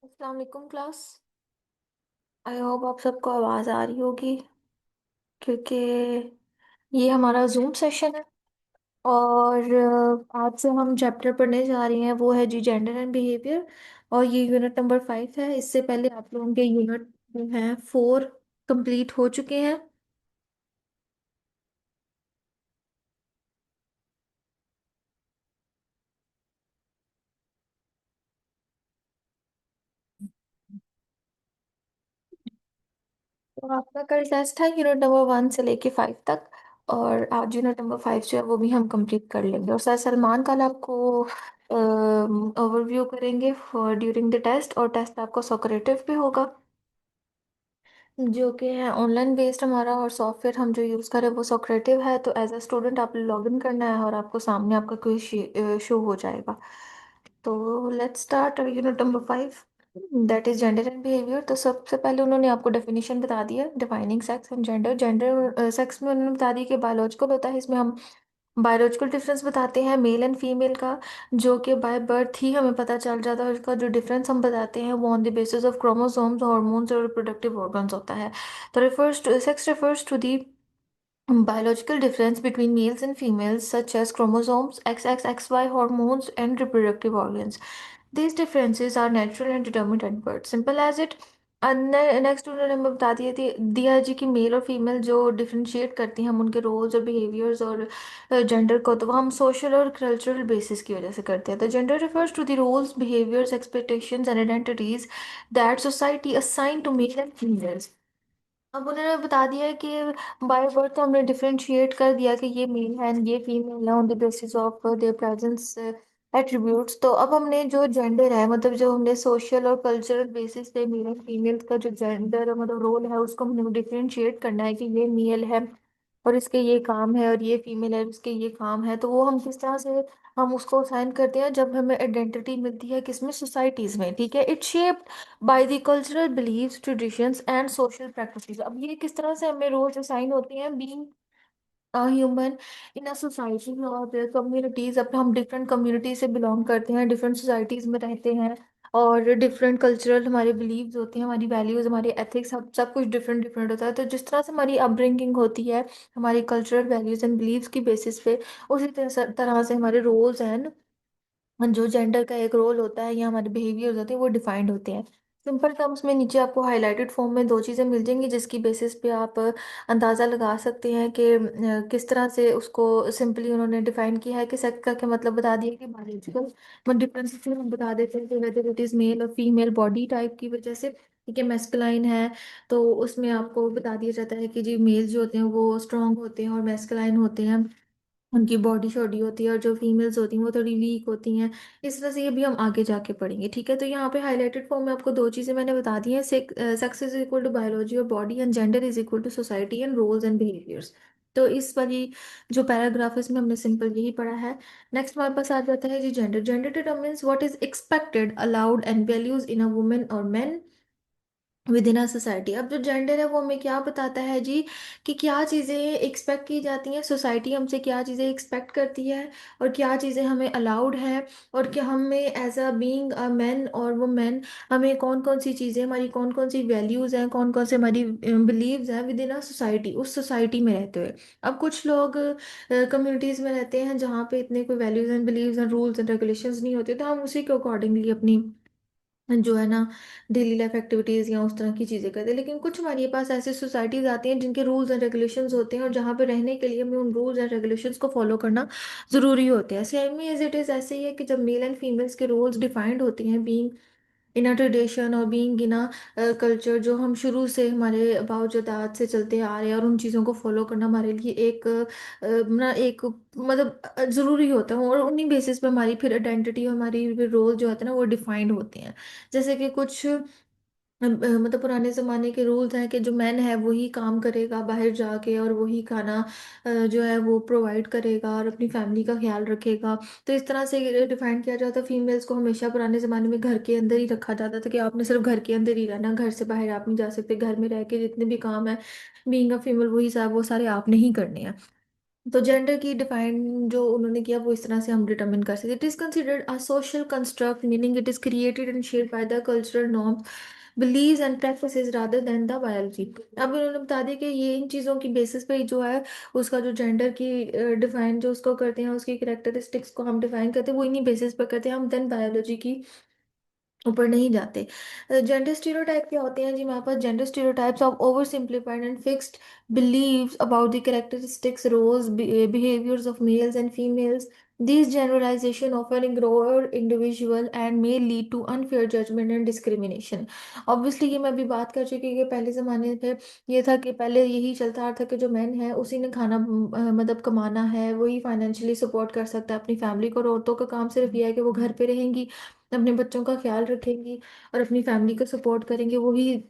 अस्सलाम वालेकुम class. I hope आप सबको आवाज़ आ रही होगी क्योंकि ये हमारा जूम सेशन है। और आज से हम चैप्टर पढ़ने जा रहे हैं, वो है जी जेंडर एंड बिहेवियर। और ये यूनिट नंबर 5 है। इससे पहले आप लोगों के यूनिट जो हैं 4 कंप्लीट हो चुके हैं। तो आपका कल टेस्ट है यूनिट नंबर 1 से लेके 5 तक। और आज यूनिट नंबर 5 जो है वो भी हम कंप्लीट कर लेंगे। और सर सलमान कल आपको ओवरव्यू करेंगे फॉर ड्यूरिंग द टेस्ट, और टेस्ट आपका सोक्रेटिव भी होगा जो कि है ऑनलाइन बेस्ड हमारा। और सॉफ्टवेयर हम जो यूज़ करें वो सोक्रेटिव है। तो एज अ स्टूडेंट आप लॉग इन करना है और आपको सामने आपका क्विज शो हो जाएगा। तो let's start unit number 5, that is gender and behaviour. तो सबसे पहले उन्होंने आपको डेफिनेशन बता दिया, defining sex and gender. Gender sex में उन्होंने बता दिया कि बायोलॉजिकल होता है। इसमें हम बायोलॉजिकल डिफरेंस बताते हैं मेल एंड फीमेल का, जो कि बाय बर्थ ही हमें पता चल जाता है। और इसका जो डिफरेंस हम बताते हैं वो on the basis of chromosomes, hormones और रिप्रोडक्टिव ऑर्गन्स होता है। तो refers to sex refers to the biological difference between males and females, such as chromosomes, XXXY hormones, and reproductive organs. These differences are natural and determined at birth. Simple as it. Next उन्होंने हमें बता दिया जी कि mail और female जो differentiate करती हैं हम उनके रोल्स और बिहेवियर्स और जेंडर को, तो वो हम सोशल और कल्चरल बेसिस की वजह से करते हैं। तो gender refers to the roles, behaviours, expectations and identities that society assign to male and females. अब उन्होंने बता दिया है कि बाय बर्थ तो हमने डिफरेंशिएट कर दिया कि ये मेल है ये फीमेल है on the basis of their presence attributes. तो अब हमने जो जेंडर है, मतलब जो हमने सोशल और कल्चरल बेसिस पे मेल और फीमेल का जो जेंडर मतलब रोल है उसको हमने डिफरेंशिएट करना है कि ये मेल है और इसके ये काम है और ये फीमेल है और इसके ये काम है। तो वो हम किस तरह से हम उसको असाइन करते हैं जब हमें आइडेंटिटी मिलती है किसमें, सोसाइटीज में। ठीक है, it shaped by the cultural believes, traditions and social practices. अब ये किस तरह से हमें रोल्स असाइन होते हैं being human in a society और कम्युनिटीज। अब हम डिफरेंट कम्युनिटी से बिलोंग करते हैं, डिफरेंट सोसाइटीज में रहते हैं और डिफरेंट कल्चरल हमारे बिलीव्स होते हैं, हमारी वैल्यूज, हमारे एथिक्स, सब कुछ डिफरेंट डिफरेंट होता है। तो जिस तरह से हमारी अपब्रिंगिंग होती है हमारी कल्चरल वैल्यूज एंड बिलीव्स की बेसिस पे, उसी तरह से हमारे रोल्स हैं, जो जेंडर का एक रोल होता है या हमारे बिहेवियर्स होते हैं वो डिफाइंड होते हैं। सिंपल टर्म्स में नीचे आपको हाईलाइटेड फॉर्म में दो चीज़ें मिल जाएंगी जिसकी बेसिस पे आप अंदाज़ा लगा सकते हैं कि किस तरह से उसको सिंपली उन्होंने डिफाइन किया है। कि सेक्स का क्या मतलब बता दिया कि बायोलॉजिकल डिफरेंसेस हम बता देते हैं कि वेदर इट इज़ मेल और फीमेल बॉडी टाइप की वजह से। ठीक है, मैस्कुलाइन है तो उसमें आपको बता दिया जाता है कि जी मेल जो होते हैं वो स्ट्रांग होते हैं और मैस्कुलाइन होते हैं, उनकी बॉडी शॉडी होती है। और जो फीमेल्स होती हैं वो थोड़ी वीक होती हैं। इस तरह से ये भी हम आगे जाके पढ़ेंगे। ठीक है, तो यहाँ पे हाईलाइटेड फॉर्म में आपको दो चीज़ें मैंने बता दी हैं, sex is equal to biology और body, and gender is equal to society and roles and behaviours. तो इस वाली जो पैराग्राफ है इसमें हमने सिंपल यही पढ़ा है। नेक्स्ट हमारे पास आ जाता है जी gender. Gender determines what is expected, allowed and values in a women और man within a society. अब जो जेंडर है वो हमें क्या बताता है जी, कि क्या चीज़ें एक्सपेक्ट की जाती हैं, सोसाइटी हमसे क्या चीज़ें एक्सपेक्ट करती है और क्या चीज़ें हमें अलाउड है। और क्या हमें as a being a man और वो मैन हमें कौन कौन सी चीज़ें, हमारी कौन कौन सी वैल्यूज़ हैं, कौन कौन से हमारी बिलीव्स हैं विद इन अ सोसाइटी, उस सोसाइटी में रहते हुए। अब कुछ लोग कम्युनिटीज़ में रहते हैं जहाँ पे इतने कोई values and believes and rules and regulations नहीं होते, तो हम उसी के अकॉर्डिंगली अपनी जो है ना डेली लाइफ एक्टिविटीज या उस तरह की चीजें करते हैं। लेकिन कुछ हमारे पास ऐसी सोसाइटीज आती हैं जिनके रूल्स एंड रेगुलेशंस होते हैं और जहाँ पे रहने के लिए हमें उन रूल्स एंड रेगुलेशंस को फॉलो करना जरूरी होते हैं। सेम ही एज इट इज ऐसे ही है कि जब मेल एंड फीमेल्स के रोल्स डिफाइंड होते हैं बीइंग इन अ ट्रेडिशन और बीइंग इन अ कल्चर, जो हम शुरू से हमारे बावजदाद से चलते आ रहे हैं, और उन चीज़ों को फॉलो करना हमारे लिए एक ना एक मतलब ज़रूरी होता है। और उन्हीं बेसिस पे हमारी फिर आइडेंटिटी और हमारी रोल जो होते हैं ना वो डिफाइंड होते हैं। जैसे कि कुछ मतलब पुराने ज़माने के रूल्स हैं कि जो मैन है वही काम करेगा बाहर जाके और वही खाना जो है वो प्रोवाइड करेगा और अपनी फैमिली का ख्याल रखेगा। तो इस तरह से डिफाइन किया जाता है। फीमेल्स को हमेशा पुराने ज़माने में घर के अंदर ही रखा जाता था कि आपने सिर्फ घर के अंदर ही रहना, घर से बाहर आप नहीं जा सकते, घर में रह के जितने भी काम है बीइंग अ फीमेल वही सब वो सारे आपने ही करने हैं। तो जेंडर की डिफाइन जो उन्होंने किया वो इस तरह से हम डिटरमिन कर सकते, it is considered a social construct meaning it is created and shaped by the cultural norms believes and practices rather than the biology. अब उन्होंने बता दिया कि ये इन चीज़ों की बेसिस पे जो है उसका जो जेंडर की डिफाइन जो उसको करते हैं, उसकी करेक्टरिस्टिक्स को हम डिफाइन करते हैं, वो इन्हीं बेसिस पर करते हैं, हम देन बायोलॉजी की ऊपर नहीं जाते। जेंडर स्टीरियोटाइप क्या होते हैं जी? हमारे पास gender stereotypes of over simplified and fixed beliefs about the characteristics, roles, behaviors of males and females. These generalization often ignore individual and may lead to unfair judgment and discrimination. Obviously ये मैं अभी बात कर चुकी हूँ कि पहले ज़माने पे ये था कि पहले यही चलता आ रहा था कि जो मैन है उसी ने खाना मतलब कमाना है, वही फाइनेंशियली सपोर्ट कर सकता है अपनी फैमिली को, और औरतों का काम सिर्फ ये है कि वो घर पे रहेंगी, अपने बच्चों का ख्याल रखेंगी और अपनी फैमिली को सपोर्ट करेंगे, वही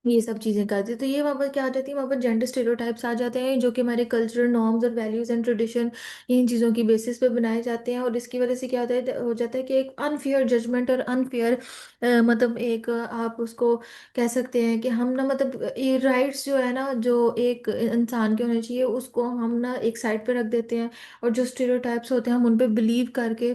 ये सब चीजें करती है। तो ये वहाँ पर क्या आ जाती है, वहाँ पर जेंडर स्टेरियोटाइप्स आ जाते हैं जो कि हमारे कल्चरल नॉर्म्स और वैल्यूज एंड ट्रेडिशन इन चीज़ों की बेसिस पे बनाए जाते हैं, और इसकी वजह से क्या होता है, हो जाता है कि एक अनफेयर जजमेंट और अनफेयर मतलब एक आप उसको कह सकते हैं कि हम ना मतलब ये राइट्स जो है ना जो एक इंसान के होने चाहिए उसको हम ना एक साइड पे रख देते हैं, और जो स्टेरियोटाइप्स होते हैं हम उन पे बिलीव करके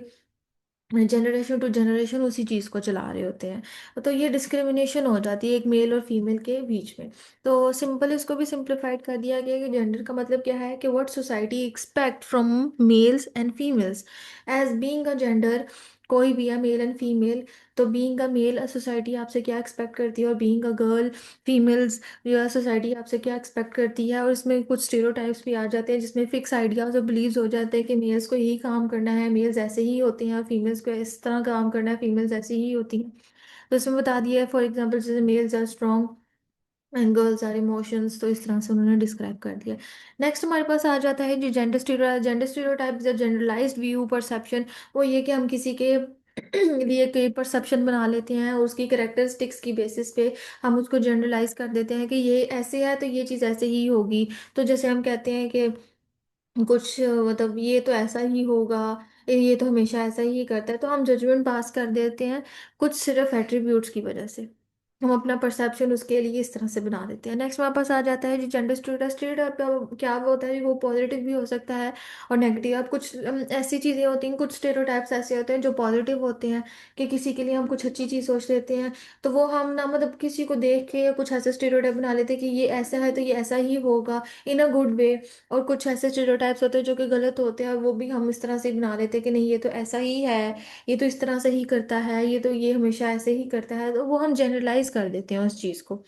जनरेशन टू जनरेशन उसी चीज़ को चला रहे होते हैं। तो ये डिस्क्रिमिनेशन हो जाती है एक मेल और फीमेल के बीच में। तो सिंपल इसको भी सिंप्लीफाइड कर दिया गया कि जेंडर का मतलब क्या है कि what society expect from males and females as being a gender, कोई भी है मेल एंड फीमेल। तो बीइंग अ मेल सोसाइटी आपसे क्या एक्सपेक्ट करती है, और बीइंग अ गर्ल फीमेल्स या सोसाइटी आपसे क्या एक्सपेक्ट करती है, और इसमें कुछ स्टीरियोटाइप्स भी आ जाते हैं जिसमें फिक्स आइडियाज और बिलीव्स हो जाते हैं कि मेल्स को यही काम करना है, मेल्स ऐसे ही होते हैं, और फीमेल्स को इस तरह काम करना है, फीमेल्स ऐसी ही होती हैं। तो इसमें बता दिया है फॉर एग्जांपल जैसे males are strong and girls are emotions, तो इस तरह से उन्होंने डिस्क्राइब कर दिया। नेक्स्ट हमारे पास आ जाता है जो जेंडर स्टीरियोटाइप या जनरलाइज्ड व्यू परसेप्शन। वो ये कि हम किसी के लिए कोई परसेप्शन बना लेते हैं और उसकी करेक्टरिस्टिक्स की बेसिस पे हम उसको जनरलाइज कर देते हैं कि ये ऐसे है तो ये चीज़ ऐसे ही होगी। तो जैसे हम कहते हैं कि कुछ मतलब ये तो ऐसा ही होगा, ये तो हमेशा ऐसा ही करता है, तो हम जजमेंट पास कर देते हैं कुछ सिर्फ एट्रीब्यूट्स की वजह से, हम अपना परसेप्शन उसके लिए इस तरह से बना देते हैं। नेक्स्ट हमारे पास आ जाता है जो जेंडर स्टीरियोटाइप क्या वो होता है, वो पॉजिटिव भी हो सकता है और नेगेटिव। अब कुछ ऐसी चीज़ें होती हैं, कुछ स्टीरियोटाइप्स ऐसे होते हैं जो पॉजिटिव होते हैं कि किसी के लिए हम कुछ अच्छी चीज़ सोच लेते हैं, तो वो हम ना मतलब किसी को देख के कुछ ऐसे स्टीरियोटाइप बना लेते हैं कि ये ऐसा है तो ये ऐसा ही होगा इन अ गुड वे। और कुछ ऐसे स्टीरियोटाइप्स होते हैं जो कि गलत होते हैं और वो भी हम इस तरह से बना लेते हैं कि नहीं ये तो ऐसा ही है, ये तो इस तरह से ही करता है, ये तो ये हमेशा ऐसे ही करता है, तो वो हम जनरलाइज कर देते हैं उस चीज़ को।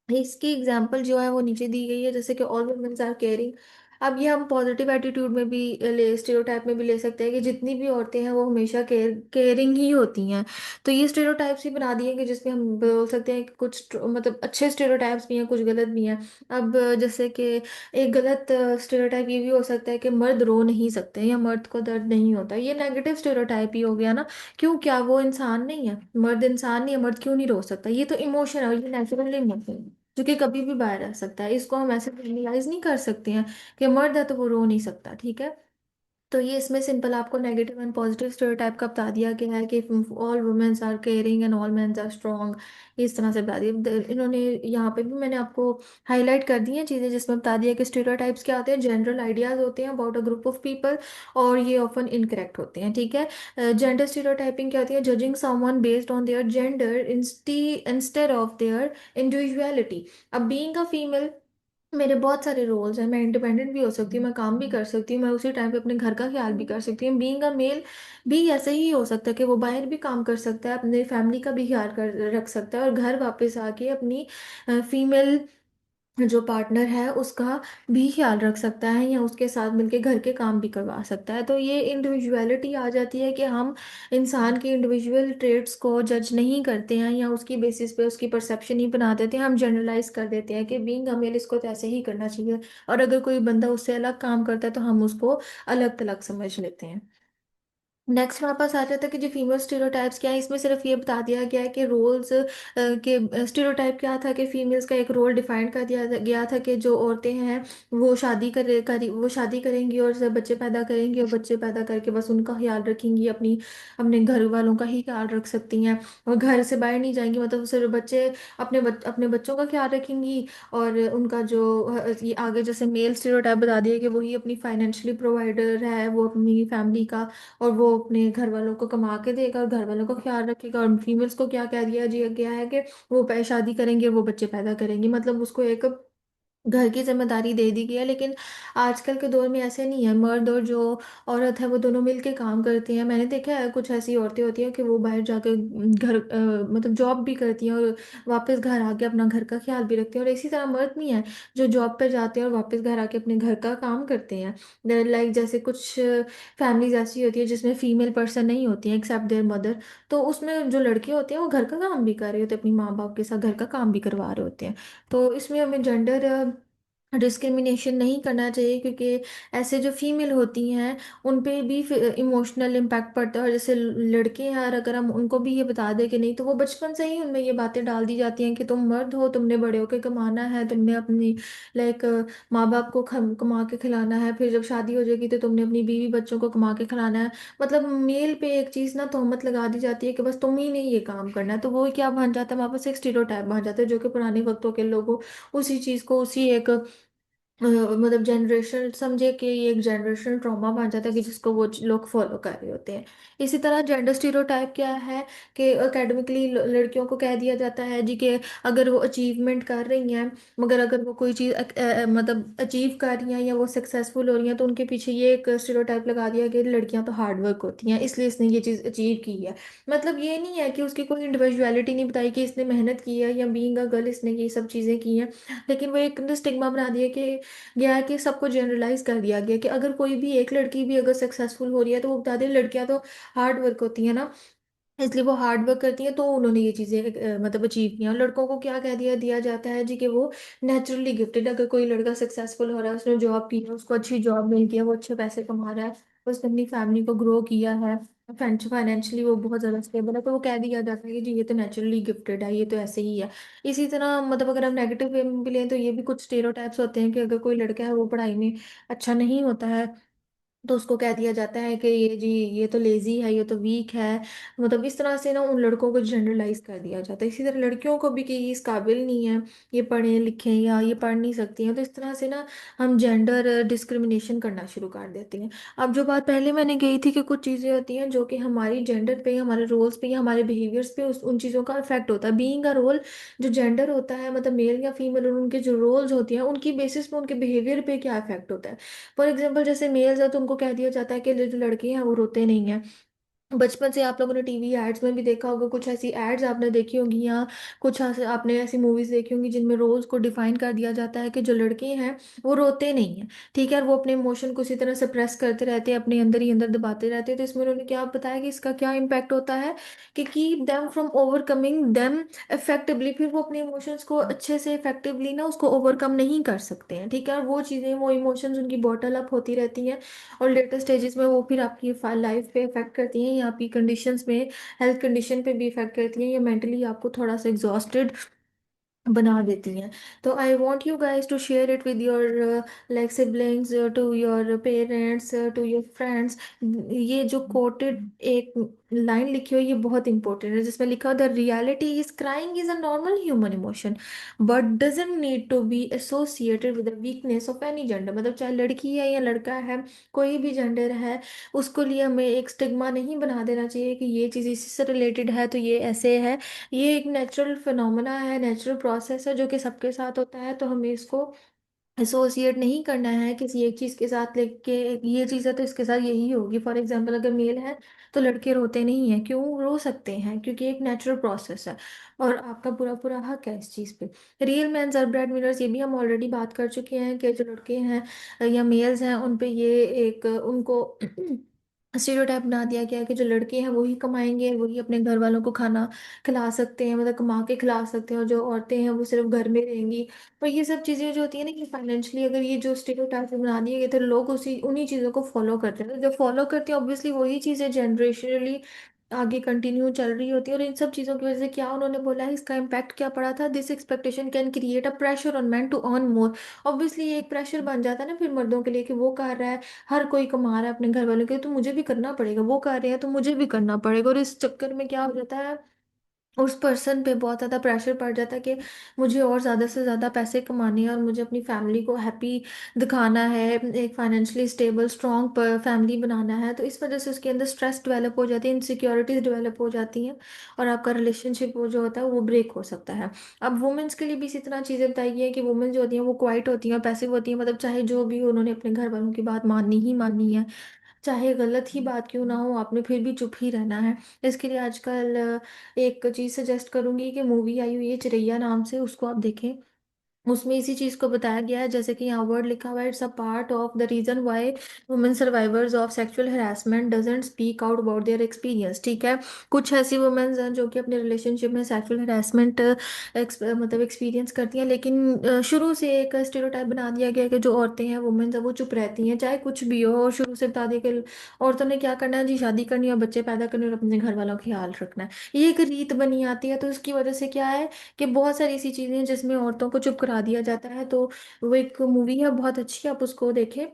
इसकी एग्जाम्पल जो है वो नीचे दी गई है, जैसे कि ऑल वुमेन्स आर केयरिंग। अब ये हम पॉजिटिव एटीट्यूड में भी ले स्टेरियोटाइप में भी ले सकते हैं कि जितनी भी औरतें हैं वो हमेशा केयरिंग ही होती हैं। तो ये स्टेरियोटाइप्स ही बना दिए कि जिसमें हम बोल सकते हैं कि कुछ मतलब अच्छे स्टेरियोटाइप्स भी हैं, कुछ गलत भी हैं। अब जैसे कि एक गलत स्टेरियोटाइप ये भी हो सकता है कि मर्द रो नहीं सकते या मर्द को दर्द नहीं होता, ये नेगेटिव स्टेरियोटाइप ही हो गया ना। क्यों, क्या वो इंसान नहीं है? मर्द इंसान नहीं है, मर्द क्यों नहीं रो सकता? ये तो इमोशन है, ये नेचुरल इमोशन है जो कि कभी भी बाहर आ सकता है, इसको हम ऐसे जनरलाइज नहीं कर सकते हैं कि मर्द है तो वो रो नहीं सकता, ठीक है। तो ये इसमें सिंपल आपको नेगेटिव एंड पॉजिटिव स्टेरियोटाइप का बता दिया गया है कि all womens are caring and all mens are strong, इस तरह से बता दिया इन्होंने। यहाँ पे भी मैंने आपको हाईलाइट कर दी हैं चीज़ें जिसमें बता दिया कि स्टेरियोटाइप्स क्या होते हैं, जनरल आइडियाज होते हैं about a group of people, और ये ऑफन इनकरेक्ट होते हैं, ठीक है। जेंडर स्टीरियोटाइपिंग क्या होती है, judging someone based on their gender instead of their individuality. अब बीइंग अ फीमेल मेरे बहुत सारे रोल्स हैं, मैं इंडिपेंडेंट भी हो सकती हूँ, मैं काम भी कर सकती हूँ, मैं उसी टाइम पे अपने घर का ख्याल भी कर सकती हूँ। बीइंग अ मेल भी ऐसे ही हो सकता है कि वो बाहर भी काम कर सकता है, अपने फैमिली का भी ख्याल कर रख सकता है, और घर वापस आके अपनी फीमेल जो पार्टनर है उसका भी ख्याल रख सकता है या उसके साथ मिलके घर के काम भी करवा सकता है। तो ये इंडिविजुअलिटी आ जाती है कि हम इंसान के इंडिविजुअल ट्रेड्स को जज नहीं करते हैं या उसकी बेसिस पे उसकी परसेप्शन ही बना देते हैं, हम जनरलाइज कर देते हैं कि बीइंग अ मेल इसको तो ऐसे ही करना चाहिए, और अगर कोई बंदा उससे अलग काम करता है तो हम उसको अलग थलग समझ लेते हैं। नेक्स्ट हमारे पास आ जाता है कि जो फीमेल स्टीरियोटाइप्स क्या है, इसमें सिर्फ ये बता दिया गया है कि रोल्स के स्टीरियोटाइप क्या था कि फीमेल्स का एक रोल डिफाइन कर दिया गया था कि जो औरतें हैं वो वो शादी करेंगी और सब बच्चे पैदा करेंगी, और बच्चे पैदा करके बस उनका ख्याल रखेंगी, अपनी अपने घर वालों का ही ख्याल रख सकती हैं, और घर से बाहर नहीं जाएंगी, मतलब सिर्फ बच्चे अपने बच्चों का ख्याल रखेंगी। और उनका जो ये आगे जैसे मेल स्टीरियोटाइप बता दिया कि वही अपनी फाइनेंशियली प्रोवाइडर है, वो अपनी फैमिली का, और वो अपने घर वालों को कमा के देगा और घर वालों का ख्याल रखेगा। और फीमेल्स को क्या कह दिया जी गया है कि वो शादी करेंगे और वो बच्चे पैदा करेंगी, मतलब उसको एक घर की जिम्मेदारी दे दी गई है। लेकिन आजकल के दौर में ऐसे नहीं है, मर्द और जो औरत है वो दोनों मिलके काम करती हैं। मैंने देखा है कुछ ऐसी औरतें होती हैं कि वो बाहर जाकर घर मतलब जॉब भी करती हैं और वापस घर आके अपना घर का ख्याल भी रखती हैं, और इसी तरह मर्द भी हैं जो जॉब पे जाते हैं और वापस घर आके अपने घर का काम करते हैं। लाइक जैसे कुछ फैमिलीज ऐसी होती है जिसमें फीमेल पर्सन नहीं होती है एक्सेप्ट देयर मदर, तो उसमें जो लड़के होते हैं वो घर का काम भी कर रहे होते हैं, अपनी माँ बाप के साथ घर का काम भी करवा रहे होते हैं। तो इसमें हमें जेंडर डिस्क्रिमिनेशन नहीं करना चाहिए, क्योंकि ऐसे जो फीमेल होती हैं उन पे भी इमोशनल इम्पैक्ट पड़ता है। और जैसे लड़के हैं, और अगर हम उनको भी ये बता दें कि नहीं, तो वो बचपन से ही उनमें ये बातें डाल दी जाती हैं कि तुम मर्द हो, तुमने बड़े होकर कमाना है, तुमने अपनी लाइक माँ बाप को कमा के खिलाना है, फिर जब शादी हो जाएगी तो तुमने अपनी बीवी बच्चों को कमा के खिलाना है। मतलब मेल पे एक चीज ना तोहमत लगा दी जाती है कि बस तुम ही ने ये काम करना है, तो वो क्या बन जाता है, वापस एक स्टीरियोटाइप बन जाता है जो कि पुराने वक्तों के लोगों उसी चीज को उसी एक मतलब जनरेशन समझे कि ये एक जनरेशनल ट्रॉमा बन जाता है कि जिसको वो लोग फॉलो कर रहे होते हैं। इसी तरह जेंडर स्टीरियोटाइप क्या है कि एकेडमिकली लड़कियों को कह दिया जाता है जी कि अगर वो अचीवमेंट कर रही हैं, मगर अगर वो कोई चीज़ मतलब अचीव कर रही हैं या वो सक्सेसफुल हो रही हैं, तो उनके पीछे ये एक स्टीरियोटाइप लगा दिया कि लड़कियां तो हार्ड वर्क होती हैं इसलिए इसने ये चीज़ अचीव की है। मतलब ये नहीं है कि उसकी कोई इंडिविजुअलिटी नहीं बताई कि इसने मेहनत की है या बीइंग अ गर्ल इसने ये सब चीज़ें की हैं, लेकिन वो एक स्टिग्मा बना दिया कि गया है कि सबको जनरलाइज कर दिया गया कि अगर कोई भी एक लड़की भी अगर सक्सेसफुल हो रही है तो वो बता दे लड़कियां तो हार्ड वर्क होती है ना, इसलिए वो हार्ड वर्क करती हैं तो उन्होंने ये चीजें मतलब अचीव किया। और लड़कों को क्या कह दिया दिया जाता है जी कि वो नेचुरली गिफ्टेड, अगर कोई लड़का सक्सेसफुल हो रहा है, उसने जॉब की है, उसको अच्छी जॉब मिल गई है, वो अच्छे पैसे कमा रहा है, उसने अपनी फैमिली को ग्रो किया है, फाइनेंशियली वो बहुत ज़्यादा स्टेबल है, तो वो कह दिया जाता है कि जी ये तो नेचुरली गिफ्टेड है, ये तो ऐसे ही है। इसी तरह मतलब अगर हम नेगेटिव वे में भी लें तो ये भी कुछ स्टेरियोटाइप्स होते हैं कि अगर कोई लड़का है वो पढ़ाई में अच्छा नहीं होता है तो उसको कह दिया जाता है कि ये जी ये तो लेजी है, ये तो वीक है। मतलब इस तरह से ना उन लड़कों को जनरलाइज कर दिया जाता है। इसी तरह लड़कियों को भी कि ये इस काबिल नहीं है, ये पढ़े लिखे या ये पढ़ नहीं सकती हैं, तो इस तरह से ना हम जेंडर डिस्क्रिमिनेशन करना शुरू कर देते हैं। अब जो बात पहले मैंने कही थी कि कुछ चीज़ें होती हैं जो कि हमारी जेंडर पे, हमारे रोल्स पे या हमारे बिहेवियर्स पे उन चीज़ों का इफेक्ट होता है। बीइंग अ रोल, जो जेंडर होता है मतलब मेल या फीमेल, और उनके जो रोल्स होती हैं उनकी बेसिस पे उनके बिहेवियर पे क्या इफेक्ट होता है। फॉर एग्जाम्पल जैसे मेल्स है तो उनको कह दिया जाता है कि जो लड़के हैं वो रोते नहीं हैं। बचपन से आप लोगों ने टीवी एड्स में भी देखा होगा, कुछ ऐसी एड्स आपने देखी होंगी या कुछ आपने ऐसी मूवीज देखी होंगी जिनमें रोल्स को डिफाइन कर दिया जाता है कि जो लड़के हैं वो रोते नहीं हैं, ठीक है, और वो अपने इमोशन को इसी तरह सप्रेस करते रहते हैं, अपने अंदर ही अंदर दबाते रहते हैं। तो इसमें उन्होंने क्या बताया कि इसका क्या इम्पैक्ट होता है कि keep them from overcoming them effectively, फिर वो अपने इमोशंस को अच्छे से इफेक्टिवली ना उसको ओवरकम नहीं कर सकते हैं, ठीक है, और वो चीज़ें वो इमोशंस उनकी बॉटल अप होती रहती हैं, और लेटर स्टेजेस में वो फिर आपकी लाइफ पे इफेक्ट करती हैं या आपकी कंडीशंस में, हेल्थ कंडीशन पे भी इफेक्ट करती हैं, या मेंटली आपको थोड़ा सा एग्जॉस्टेड बना देती हैं। तो I want you guys to share it with your like siblings, to your parents, to your friends. ये जो कोटेड एक लाइन लिखी हो ये बहुत इंपॉर्टेंट है, जिसमें लिखा हो the reality is crying is a normal human emotion but doesn't need to be associated with the weakness of any gender. मतलब चाहे लड़की है या लड़का है, कोई भी जेंडर है, उसको लिए हमें एक स्टिग्मा नहीं बना देना चाहिए कि ये चीज़ इसी से रिलेटेड है तो ये ऐसे है। ये एक नेचुरल फिनोमेना है, नेचुरल प्रोसेस है जो कि सबके साथ होता है, तो हमें इसको एसोसिएट नहीं करना है किसी एक चीज के साथ, लेके ये चीज है तो इसके साथ यही होगी। फॉर एग्जाम्पल अगर मेल है तो लड़के रोते नहीं हैं, क्यों रो सकते हैं, क्योंकि एक नेचुरल प्रोसेस है और आपका पूरा पूरा हक है इस चीज पे। Real mens are breadwinners, ये भी हम ऑलरेडी बात कर चुके हैं कि जो लड़के हैं या मेल्स हैं उन पे ये एक उनको स्टीरियोटाइप बना दिया गया है कि जो लड़के हैं वही कमाएंगे, वही अपने घर वालों को खाना खिला सकते हैं, मतलब कमा के खिला सकते हैं, और जो औरतें हैं वो सिर्फ घर में रहेंगी। पर ये सब चीज़ें जो होती है ना कि फाइनेंशियली अगर ये जो स्टीरियोटाइप बना दिए गए थे, लोग उसी उन्हीं चीज़ों को फॉलो करते हैं, तो जब फॉलो करते हैं ऑब्वियसली वही चीज़ें जनरेशनली आगे कंटिन्यू चल रही होती है। और इन सब चीज़ों की वजह से क्या उन्होंने बोला है, इसका इम्पैक्ट क्या पड़ा था, this expectation can create a pressure on man to earn more. Obviously ये एक प्रेशर बन जाता है ना फिर मर्दों के लिए कि वो कर रहा है, हर कोई कमा रहा है अपने घर वालों के, तो मुझे भी करना पड़ेगा, वो कर रहे हैं तो मुझे भी करना पड़ेगा। और इस चक्कर में क्या हो जाता है, उस पर्सन पे बहुत ज़्यादा प्रेशर पड़ जाता है कि मुझे और ज़्यादा से ज़्यादा पैसे कमाने हैं और मुझे अपनी फैमिली को हैप्पी दिखाना है, एक फाइनेंशियली स्टेबल स्ट्रॉन्ग फैमिली बनाना है। तो इस वजह से उसके अंदर स्ट्रेस डेवलप हो जाती है, इनसिक्योरिटीज डेवलप हो जाती हैं, और आपका रिलेशनशिप वो जो होता है वो ब्रेक हो सकता है। अब वुमेन्स के लिए भी इसी तरह चीज़ें बताई है कि वुमेन जो होती हैं वो क्वाइट होती हैं, पैसिव होती हैं, मतलब चाहे जो भी हो, उन्होंने अपने घर वालों की बात माननी ही माननी है, चाहे गलत ही बात क्यों ना हो, आपने फिर भी चुप ही रहना है। इसके लिए आजकल एक चीज़ सजेस्ट करूंगी कि मूवी आई हुई है चिरैया नाम से, उसको आप देखें। उसमें इसी चीज को बताया गया है, जैसे कि यहाँ वर्ड लिखा हुआ है, it's a part of the reason why women survivors of sexual harassment doesn't speak out about their experience. ठीक है, कुछ ऐसी वुमेन्स हैं जो कि अपने रिलेशनशिप में सेक्सुअल हरासमेंट मतलब एक्सपीरियंस करती हैं, लेकिन शुरू से एक स्टेरियोटाइप बना दिया गया है कि जो औरतें हैं वुमेन्स हैं वो चुप रहती हैं चाहे कुछ भी हो, और शुरू से बता दिया कि औरतों ने क्या करना है जी, शादी करनी है और बच्चे पैदा करने और अपने घर वालों का ख्याल रखना है। ये एक रीत बनी आती है, तो इसकी वजह से क्या है कि बहुत सारी ऐसी चीजें हैं जिसमें औरतों को चुप करा दिया जाता है। तो वो एक मूवी है बहुत अच्छी, आप उसको देखें,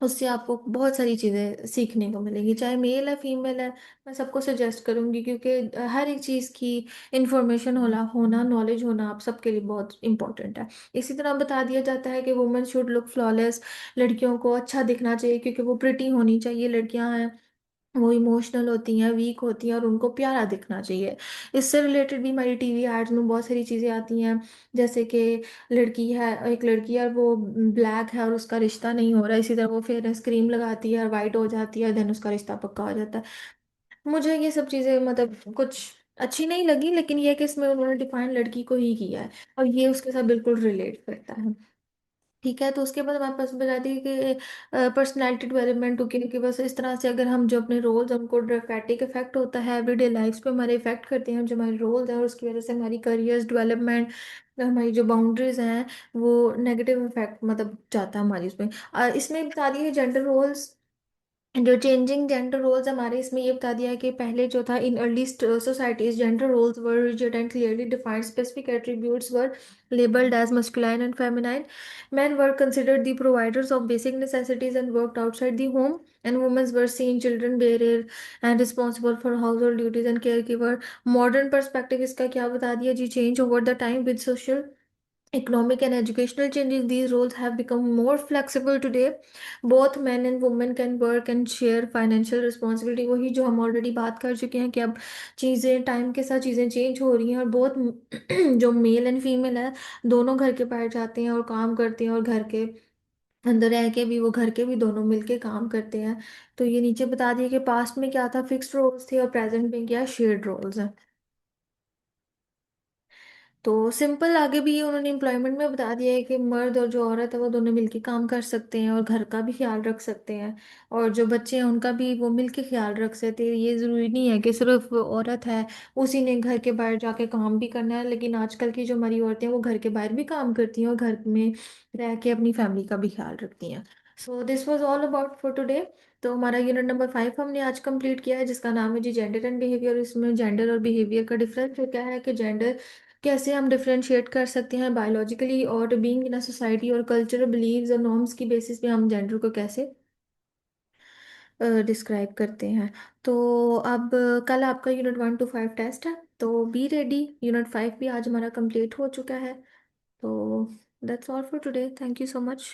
उससे आपको बहुत सारी चीजें सीखने को मिलेगी, चाहे मेल है फीमेल है। मैं सबको सजेस्ट करूंगी, क्योंकि हर एक चीज की इंफॉर्मेशन होना होना नॉलेज होना आप सबके लिए बहुत इंपॉर्टेंट है। इसी तरह बता दिया जाता है कि वुमेन शुड लुक फ्लॉलेस, लड़कियों को अच्छा दिखना चाहिए क्योंकि वो प्रिटी होनी चाहिए, लड़कियां हैं वो इमोशनल होती हैं, वीक होती हैं, और उनको प्यारा दिखना चाहिए। इससे रिलेटेड भी हमारी टीवी एड्स में बहुत सारी चीज़ें आती हैं, जैसे कि लड़की है, एक लड़की है और वो ब्लैक है और उसका रिश्ता नहीं हो रहा, इसी तरह वो फिर क्रीम लगाती है और वाइट हो जाती है, देन उसका रिश्ता पक्का हो जाता है। मुझे ये सब चीज़ें मतलब कुछ अच्छी नहीं लगी, लेकिन ये है कि इसमें उन्होंने डिफाइन लड़की को ही किया है, और ये उसके साथ बिल्कुल रिलेट करता है। ठीक है, तो उसके बाद हमारे पास बताती है कि पर्सनैलिटी डेवलपमेंट होगी कि बस इस तरह से अगर हम जो अपने रोल्स उनको ड्रामेटिक इफेक्ट होता है एवरीडे लाइफ पे, हमारे इफेक्ट करते हैं जो हमारे रोल्स हैं, और उसकी वजह से हमारी करियर्स डेवलपमेंट, हमारी जो बाउंड्रीज हैं वो नेगेटिव इफेक्ट मतलब जाता है हमारी उसमें। इसमें बता दिए जेंडर रोल्स, जो चेंजिंग जेंडर रोल्स हमारे इसमें ये बता दिया है कि पहले जो था in early societies gender roles were rigid and clearly defined, specific attributes were labeled as masculine and feminine. Men were considered the providers of basic necessities and worked outside the home, and women were seen children bearer and responsible for household duties and caregiver. Modern perspective इसका क्या बता दिया जी, change over the time with social economic and educational changes, these roles have become more flexible today. Both men and women can work and share financial responsibility। वही जो हम already बात कर चुके हैं कि अब चीज़ें टाइम के साथ चीज़ें चेंज हो रही हैं, और बहुत जो मेल एंड फीमेल है दोनों घर के बाहर जाते हैं और काम करते हैं, और घर के अंदर रह के भी वो घर के भी दोनों मिलके काम करते हैं। तो ये नीचे बता दिया कि पास्ट में क्या था, फिक्स्ड रोल्स थे, और प्रेजेंट में क्या शेयर्ड रोल्स हैं। तो सिंपल आगे भी ये उन्होंने एम्प्लॉयमेंट में बता दिया है कि मर्द और जो औरत है वो दोनों मिलके काम कर सकते हैं और घर का भी ख्याल रख सकते हैं, और जो बच्चे हैं उनका भी वो मिलके ख्याल रख सकते हैं। ये ज़रूरी नहीं है कि सिर्फ औरत है उसी ने घर के बाहर जाके काम भी करना है, लेकिन आजकल की जो हमारी औरतें हैं वो घर के बाहर भी काम करती हैं और घर में रह के अपनी फैमिली का भी ख्याल रखती हैं। So this was all about for today. तो हमारा यूनिट नंबर 5 हमने आज कंप्लीट किया है, जिसका नाम है जी जेंडर एंड बिहेवियर। इसमें जेंडर और बिहेवियर का डिफरेंस क्या है, कि जेंडर कैसे हम डिफरेंशिएट कर सकते हैं बायोलॉजिकली, और बीइंग इन अ सोसाइटी और कल्चरल बिलीव्स और नॉर्म्स की बेसिस पे हम जेंडर को कैसे डिस्क्राइब करते हैं। तो अब कल आपका यूनिट 1 to 5 टेस्ट है, तो बी रेडी, यूनिट 5 भी आज हमारा कंप्लीट हो चुका है। तो that's all for today, thank you so much.